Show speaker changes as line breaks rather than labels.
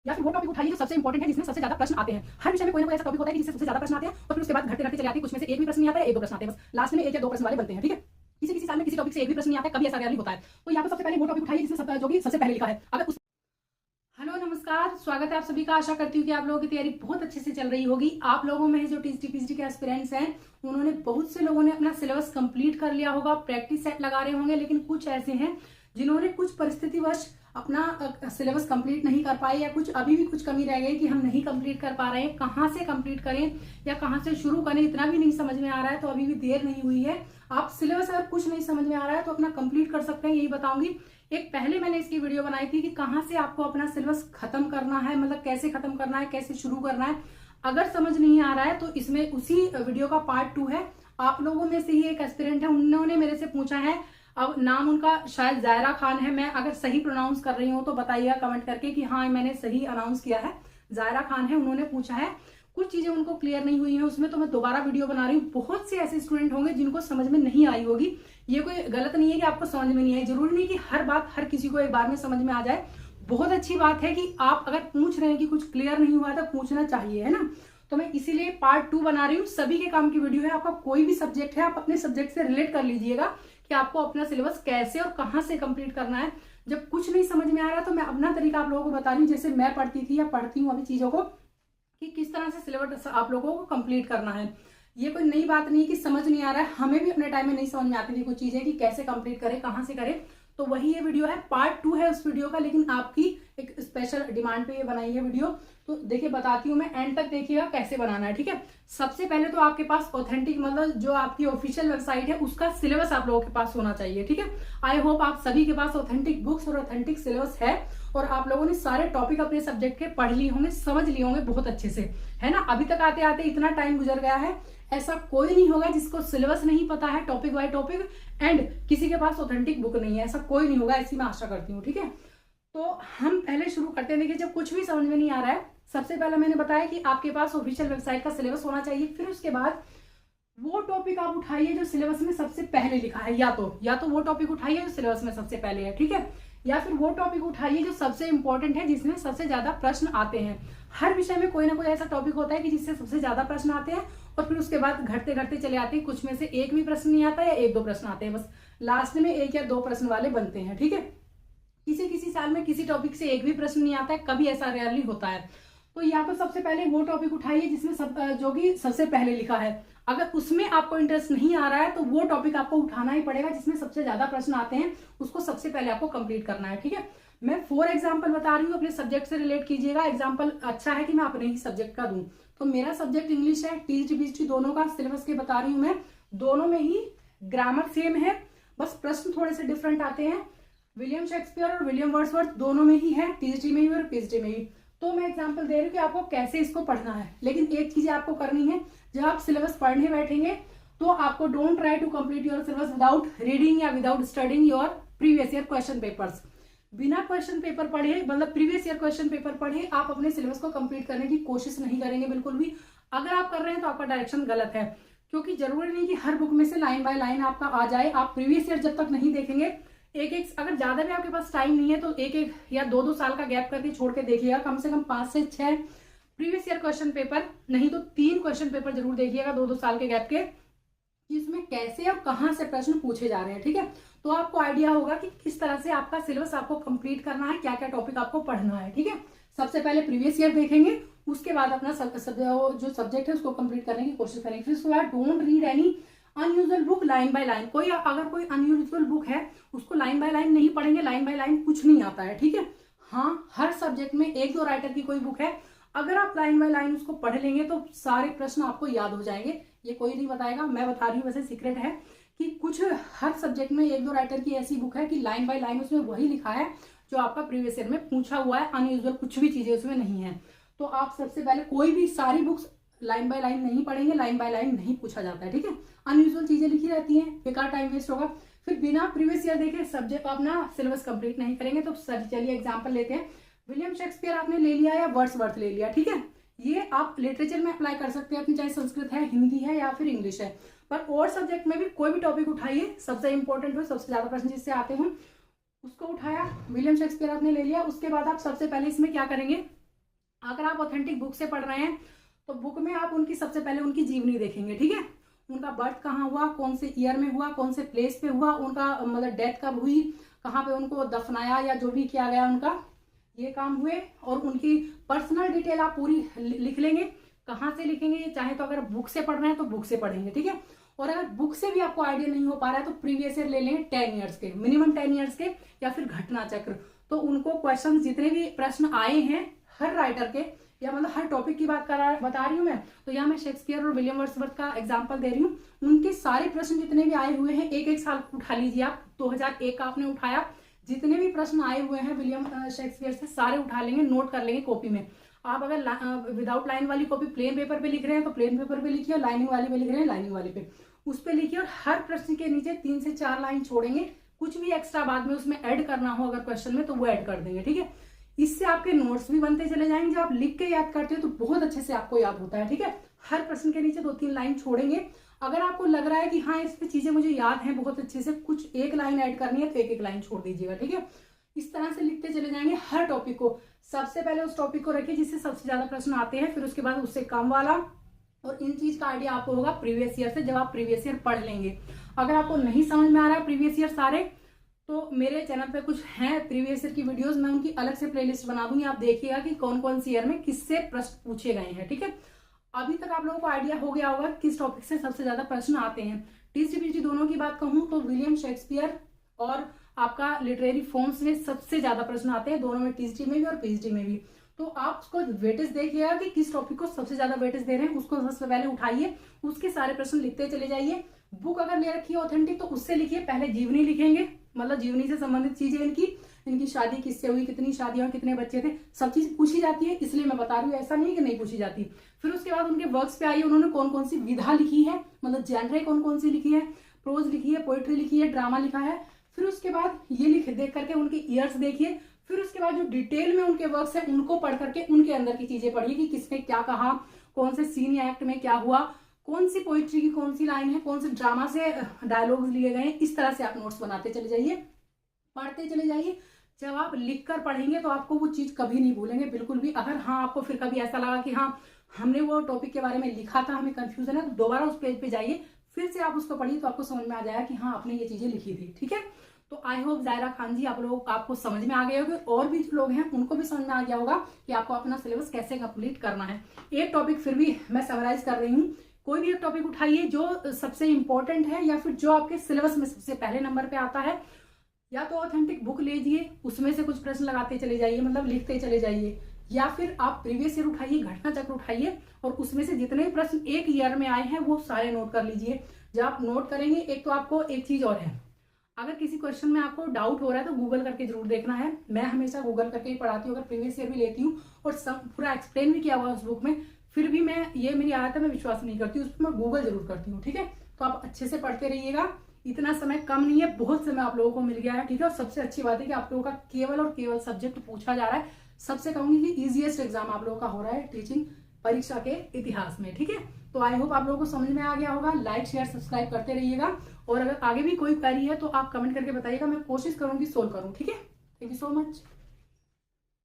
या फिर वो टॉपिक उठाइए जो सबसे इंपॉर्टेंट है, जिसमें सबसे ज्यादा प्रश्न आते हैं। हर विषय में कोई ना कोई ऐसा टॉपिक होता है कि जिससे सबसे ज्यादा प्रश्न आते हैं और फिर उसके बाद घटते घटते चले आते हैं। कुछ में से एक भी प्रश्न नहीं आता है, एक दो प्रश्न आते हैं, बस लास्ट में एक या दो प्रश्न वाले बनते हैं। ठीक है, किसी किसी साल में किसी टॉपिक से एक भी प्रश्न नहीं आता है, कभी ऐसा रेयरली होता है। तो यहाँ पर सबसे पहले वो टॉपिक उठाइए जिसमें जो कि सबसे पहले लिखा है। अगर उस हेलो नमस्कार, स्वागत है आप सभी का। आशा करती हूँ कि आप लोगों की तैयारी बहुत अच्छे से चल रही होगी। आप लोगों में जो टीजीटी पीजीटी के एस्पिरेंट्स हैं, उन्होंने बहुत से लोगों ने अपना सिलेबस कंप्लीट कर लिया होगा, प्रैक्टिस सेट लगा रहे होंगे, लेकिन कुछ ऐसे हैं जिन्होंने कुछ परिस्थितिवश अपना सिलेबस कंप्लीट नहीं कर पाए, या कुछ अभी भी कुछ कमी रह गई कि हम नहीं कंप्लीट कर पा रहे हैं। कहाँ से कंप्लीट करें या कहाँ से शुरू करें, इतना भी नहीं समझ में आ रहा है। तो अभी भी देर नहीं हुई है। आप सिलेबस अगर कुछ नहीं समझ में आ रहा है तो अपना कंप्लीट कर सकते हैं, यही बताऊंगी। एक पहले मैंने इसकी वीडियो बनाई थी कि कहाँ से आपको अपना सिलेबस खत्म करना है, मतलब कैसे खत्म करना है, कैसे शुरू करना है। अगर समझ नहीं आ रहा है तो इसमें उसी वीडियो का पार्ट 2 है। आप लोगों में से ही एक एस्पिरेंट है, उन्होंने मेरे से पूछा है, अब नाम उनका शायद जायरा खान है। मैं अगर सही प्रोनाउंस कर रही हूँ तो बताइएगा कमेंट करके कि हाँ मैंने सही अनाउंस किया है। जायरा खान है, उन्होंने पूछा है, कुछ चीजें उनको क्लियर नहीं हुई है उसमें, तो मैं दोबारा वीडियो बना रही हूँ। बहुत से ऐसे स्टूडेंट होंगे जिनको समझ में नहीं आई होगी। ये कोई गलत नहीं है कि आपको समझ में नहीं आई, जरूरी नहीं कि हर बात हर किसी को एक बार में समझ में आ जाए। बहुत अच्छी बात है कि आप अगर पूछ रहे हैं कि कुछ क्लियर नहीं हुआ तो पूछना चाहिए, है ना। तो मैं इसीलिए पार्ट 2 बना रही हूँ। सभी के काम की वीडियो है। आपका कोई भी सब्जेक्ट है, आप अपने सब्जेक्ट से रिलेट कर लीजिएगा कि आपको अपना सिलेबस कैसे और कहाँ से कंप्लीट करना है। जब कुछ नहीं समझ में आ रहा तो मैं अपना तरीका आप लोगों को बता रही हूँ, जैसे मैं पढ़ती थी या पढ़ती हूँ अभी चीजों को, कि किस तरह से सिलेबस आप लोगों को कंप्लीट करना है। ये कोई नई बात नहीं कि समझ नहीं आ रहा है। हमें भी अपने टाइम में नहीं समझ में आती थी कुछ चीजें कि कैसे कंप्लीट करें, कहाँ से करें। तो वही ये वीडियो है, पार्ट 2 है उस वीडियो का, लेकिन आपकी एक स्पेशल डिमांड पे ये बनाई है वीडियो। तो देखिए बताती हूँ मैं, एंड तक देखिएगा कैसे बनाना है। ठीक है, सबसे पहले तो आपके पास ऑथेंटिक, मतलब जो आपकी ऑफिशियल वेबसाइट है उसका सिलेबस आप लोगों के पास होना चाहिए। ठीक है, आई होप आप सभी के पास ऑथेंटिक बुक्स और ऑथेंटिक सिलेबस है और आप लोगों ने सारे टॉपिक अपने सब्जेक्ट के पढ़ लिए होंगे, समझ लिए होंगे बहुत अच्छे से, है ना। अभी तक आते आते इतना टाइम गुजर गया है, ऐसा कोई नहीं होगा जिसको सिलेबस नहीं पता है टॉपिक बाय टॉपिक एंड किसी के पास ऑथेंटिक बुक नहीं है, ऐसा कोई नहीं होगा, ऐसी मैं आशा करती हूँ। ठीक है, तो हम पहले शुरू करते हैं। देखिए, जब कुछ भी समझ में नहीं आ रहा है, सबसे पहले मैंने बताया कि आपके पास ऑफिशियल वेबसाइट का सिलेबस होना चाहिए। फिर उसके बाद वो टॉपिक आप उठाइए जो सिलेबस में सबसे पहले लिखा है, या तो वो टॉपिक उठाइए जो सिलेबस में सबसे पहले है। ठीक है, या फिर वो टॉपिक उठाइए जो सबसे इंपॉर्टेंट है, जिसमें सबसे ज्यादा प्रश्न आते हैं। हर विषय में कोई ना कोई ऐसा टॉपिक होता है कि जिससे सबसे ज्यादा प्रश्न आते हैं और फिर उसके बाद घटते घटते चले आते हैं। कुछ में से एक भी प्रश्न नहीं आता या एक दो प्रश्न आते हैं, बस लास्ट में एक या दो प्रश्न वाले बनते हैं। ठीक है, किसी किसी साल में किसी टॉपिक से एक भी प्रश्न नहीं आता है, कभी ऐसा रेयरली होता है। तो या तो सबसे पहले वो टॉपिक उठाइए जिसमें जो कि सबसे पहले लिखा है। अगर उसमें आपको इंटरेस्ट नहीं आ रहा है तो वो टॉपिक आपको उठाना ही पड़ेगा जिसमें सबसे ज्यादा प्रश्न आते हैं, उसको सबसे पहले आपको कंप्लीट करना है। ठीक है, मैं 4 एग्जाम्पल बता रही हूँ, अपने सब्जेक्ट से रिलेट कीजिएगा। एग्जाम्पल अच्छा है कि मैं अपने ही सब्जेक्ट का दूं। तो मेरा सब्जेक्ट इंग्लिश है, टीजीटी पीजीटी दोनों का सिलेबस के बता रही हूँ मैं। दोनों में ही ग्रामर सेम है, बस प्रश्न थोड़े से डिफरेंट आते हैं। विलियम शेक्सपियर और विलियम वर्ड्सवर्थ दोनों में ही है, टीजीटी में भी और पीजीटी में भी। तो मैं एग्जांपल दे रही हूँ कि आपको कैसे इसको पढ़ना है। लेकिन एक चीज आपको करनी है, जब आप सिलेबस पढ़ने बैठेंगे तो आपको don't try to complete your syllabus without reading या without studying your previous year question papers. बिना क्वेश्चन पेपर पढ़े, मतलब प्रीवियस ईयर क्वेश्चन पेपर पढ़े, आप अपने सिलेबस को कंप्लीट करने की कोशिश नहीं करेंगे बिल्कुल भी। अगर आप कर रहे हैं तो आपका डायरेक्शन गलत है, क्योंकि जरूरी नहीं कि हर बुक में से लाइन बाय लाइन आपका आ जाए। आप प्रीवियस ईयर जब तक नहीं देखेंगे, एक अगर ज्यादा भी आपके पास टाइम नहीं है तो एक या दो साल का गैप करके छोड़ के देखिएगा, कम से कम 5 से 6 प्रीवियस ईयर क्वेश्चन पेपर, नहीं तो 3 क्वेश्चन पेपर जरूर देखिएगा 2 साल के गैप के, कि इसमें कैसे और कहां से प्रश्न पूछे जा रहे हैं। ठीक है, तो आपको आइडिया होगा कि किस तरह से आपका सिलेबस आपको कंप्लीट करना है, क्या क्या टॉपिक आपको पढ़ना है। ठीक है, सबसे पहले प्रीवियस ईयर देखेंगे, उसके बाद अपना जो सब्जेक्ट है उसको कंप्लीट करने की कोशिश करेंगे। फिर उसके बाद don't read any unusual book line by line. अगर कोई अनयूजुअल बुक है उसको लाइन बाय लाइन नहीं पढ़ेंगे, लाइन बाय लाइन कुछ नहीं आता है। ठीक है, हाँ हर सब्जेक्ट में एक दो राइटर की कोई बुक है, अगर आप लाइन बाय लाइन उसको पढ़ लेंगे तो सारे प्रश्न आपको याद हो जाएंगे। ये कोई नहीं बताएगा, मैं बता रही हूँ, वैसे सीक्रेट है कि कुछ हर सब्जेक्ट में एक दो राइटर की ऐसी बुक है कि लाइन बाय लाइन उसमें वही लिखा है जो आपका प्रीवियस ईयर में पूछा हुआ है, अनयूजुअल कुछ भी चीजें उसमें नहीं है। तो आप सबसे पहले कोई भी सारी बुक्स लाइन बाय लाइन नहीं पढ़ेंगे, लाइन बाय लाइन नहीं पूछा जाता है। ठीक है, अनयूजुअल चीजें लिखी रहती हैं, बेकार टाइम वेस्ट होगा। फिर बिना प्रीवियस ईयर देखे सब्जेक्ट अपना सिलेबस कंप्लीट नहीं करेंगे। तो चलिए एग्जांपल लेते हैं, विलियम शेक्सपियर आपने ले लिया या वर्ड्सवर्थ ले लिया। ठीक है, ये आप लिटरेचर में अप्लाई कर सकते हैं अपनी, चाहे संस्कृत है, हिंदी है या फिर इंग्लिश है। पर और सब्जेक्ट में भी कोई भी टॉपिक उठाइए, सबसे इंपॉर्टेंट हो, सबसे ज्यादा प्रश्न जिससे आते हो, उसको उठाया, विलियम शेक्सपियर आपने ले लिया। उसके बाद आप सबसे पहले इसमें क्या करेंगे, अगर आप ऑथेंटिक बुक से पढ़ रहे हैं तो बुक में आप उनकी सबसे पहले उनकी जीवनी देखेंगे, ठीक है। उनका बर्थ कहाँ हुआ, कौन से ईयर में हुआ, कौन से प्लेस पे हुआ, उनका मतलब डेथ कब हुई, कहाँ पे उनको दफनाया या जो भी किया गया उनका, ये काम हुए। और उनकी पर्सनल डिटेल आप पूरी लिख लेंगे। कहाँ से लिखेंगे, चाहे तो अगर बुक से पढ़ रहे हैं तो बुक से पढ़ेंगे, ठीक है। और अगर बुक से भी आपको आइडिया नहीं हो पा रहा है तो प्रीवियस ईयर ले लेंगे 10 ईयर्स के, मिनिमम 10 ईयर्स के, या फिर घटना चक्र। तो उनको क्वेश्चन जितने भी प्रश्न आए हैं हर राइटर के, या मतलब हर टॉपिक की बता रही हूँ मैं, तो यहाँ मैं शेक्सपियर और विलियम वर्ड्सवर्थ का एग्जांपल दे रही हूँ। उनके सारे प्रश्न जितने भी आए हुए हैं, एक एक साल उठा लीजिए आप, 2001 का आपने उठाया, जितने भी प्रश्न आए हुए हैं विलियम शेक्सपियर से सारे उठा लेंगे, नोट कर लेंगे कॉपी में। आप अगर विदाउट लाइन वाली कॉपी प्लेन पेपर पे लिख रहे हैं तो प्लेन पेपर पे लिखिए, और लाइनिंग वाली पे लिख रहे हैं लाइनिंग वाले पे, उस पे लिखिए। और हर प्रश्न के नीचे 3 से 4 लाइन छोड़ेंगे, कुछ भी एक्स्ट्रा बाद में उसमें ऐड करना हो अगर क्वेश्चन में तो वो ऐड कर देंगे, ठीक है। इससे आपके नोट्स भी बनते चले जाएंगे। जब आप लिख के याद करते हो तो बहुत अच्छे से आपको याद होता है, ठीक है। हर प्रश्न के नीचे 2-3 लाइन छोड़ेंगे। अगर आपको लग रहा है कि हाँ इस पे चीजें मुझे याद हैं बहुत अच्छे से, कुछ एक लाइन ऐड करनी है तो एक लाइन छोड़ दीजिएगा, ठीक है। इस तरह से लिखते चले जाएंगे हर टॉपिक को। सबसे पहले उस टॉपिक को रखिए जिससे सबसे ज्यादा प्रश्न आते हैं, फिर उसके बाद उससे कम वाला। और इन चीज का आइडिया आपको होगा प्रीवियस ईयर से, जब आप प्रीवियस ईयर पढ़ लेंगे। अगर आपको नहीं समझ में आ रहा है प्रीवियस ईयर सारे, तो मेरे चैनल पे कुछ हैं प्रीवियस ईयर की वीडियोस, मैं उनकी अलग से प्लेलिस्ट बना दूंगी। आप देखिएगा कि कौन कौन सी ईयर में किससे प्रश्न पूछे गए हैं, ठीक है। अभी तक आप लोगों को आइडिया हो गया होगा किस टॉपिक से सबसे ज्यादा प्रश्न आते हैं। टीजीपीटी दोनों की बात कहूँ तो विलियम शेक्सपियर और आपका लिटरेरी फॉर्म्स में सबसे ज्यादा प्रश्न आते हैं, दोनों में, टीजीटी में भी और पीएचडी में भी। तो आप उसको वेटेज देखिएगा कि किस टॉपिक को सबसे ज्यादा वेटेज दे रहे हैं, उसको सबसे पहले उठाइए, उसके सारे प्रश्न लिखते चले जाइए। बुक अगर ले रखी है ऑथेंटिक तो उससे लिखिए, पहले जीवनी लिखेंगे, मतलब जीवनी से संबंधित चीजें, इनकी शादी किससे हुई, कितनी शादियां, कितने बच्चे थे, सब चीज पूछी जाती है, इसलिए मैं बता रही हूँ, ऐसा नहीं कि नहीं पूछी जाती। फिर उसके बाद उनके वर्क्स पे आइए, उन्होंने कौन कौन सी विधा लिखी है, मतलब जेनरे कौन कौन सी लिखी है, प्रोज लिखी है, पोएट्री लिखी है, ड्रामा लिखा है। फिर उसके बाद ये देख करके उनके ईयर्स देखिए। फिर उसके बाद जो डिटेल में उनके वर्क्स हैं उनको पढ़ करके उनके अंदर की चीजें पढ़िए कि किसने क्या कहा, कौन से सीन या एक्ट में क्या हुआ, कौन सी पोइट्री की कौन सी लाइन है, कौन से ड्रामा से डायलॉग्स लिए गए हैं। इस तरह से आप नोट्स बनाते चले जाइए, पढ़ते चले जाइए। जब आप लिख कर पढ़ेंगे तो आपको वो चीज कभी नहीं भूलेंगे बिल्कुल भी। अगर हाँ आपको फिर कभी ऐसा लगा कि हाँ हमने वो टॉपिक के बारे में लिखा था, हमें कंफ्यूजन है, तो दोबारा उस पेज पे जाइए, फिर से आप उसको पढ़िए, तो आपको समझ में आ जाएगा कि हाँ आपने ये चीजें लिखी थी, ठीक है। तो आई होप जायरा खान जी आपको समझ में आ गए होंगे, और भी जो लोग हैं उनको भी समझ में आ गया होगा कि आपको अपना सिलेबस कैसे कंप्लीट करना है। एक टॉपिक फिर भी मैं समराइज कर रही हूँ, कोई भी एक टॉपिक उठाइए जो सबसे इंपॉर्टेंट है या फिर जो आपके सिलेबस में सबसे पहले नंबर पे आता है, या तो ऑथेंटिक बुक लीजिए, उसमें से कुछ प्रश्न लगाते चले जाइए, मतलब लिखते चले जाइए, या फिर आप प्रीवियस ईयर उठाइए, घटना चक्र उठाइए, और उसमें से जितने भी प्रश्न एक ईयर में आए हैं वो सारे नोट कर लीजिए। जब आप नोट करेंगे, एक तो आपको एक चीज और है, अगर किसी क्वेश्चन में आपको डाउट हो रहा है तो गूगल करके जरूर देखना है। मैं हमेशा गूगल करके ही पढ़ाती हूँ, अगर प्रीवियस ईयर भी लेती हूँ और सब पूरा एक्सप्लेन भी किया हुआ है उस बुक में, फिर भी मैं ये मेरी आदत है, मैं विश्वास नहीं करती, उस पर मैं गूगल जरूर करती हूँ, ठीक है। तो आप अच्छे से पढ़ते रहिएगा, इतना समय कम नहीं है, बहुत समय आप लोगों को मिल गया है, ठीक है। और सबसे अच्छी बात है कि आप लोगों का केवल और केवल सब्जेक्ट पूछा जा रहा है। सबसे कहूंगी कि इजीएस्ट एग्जाम आप लोगों का हो रहा है टीचिंग परीक्षा के इतिहास में, ठीक है। तो आई होप आप लोगों को समझ में आ गया होगा। लाइक शेयर सब्सक्राइब करते रहिएगा, और अगर आगे भी कोई क्वेरी है तो आप कमेंट करके बताइएगा, मैं कोशिश करूंगी सोल्व करूं, ठीक है। Thank you so much.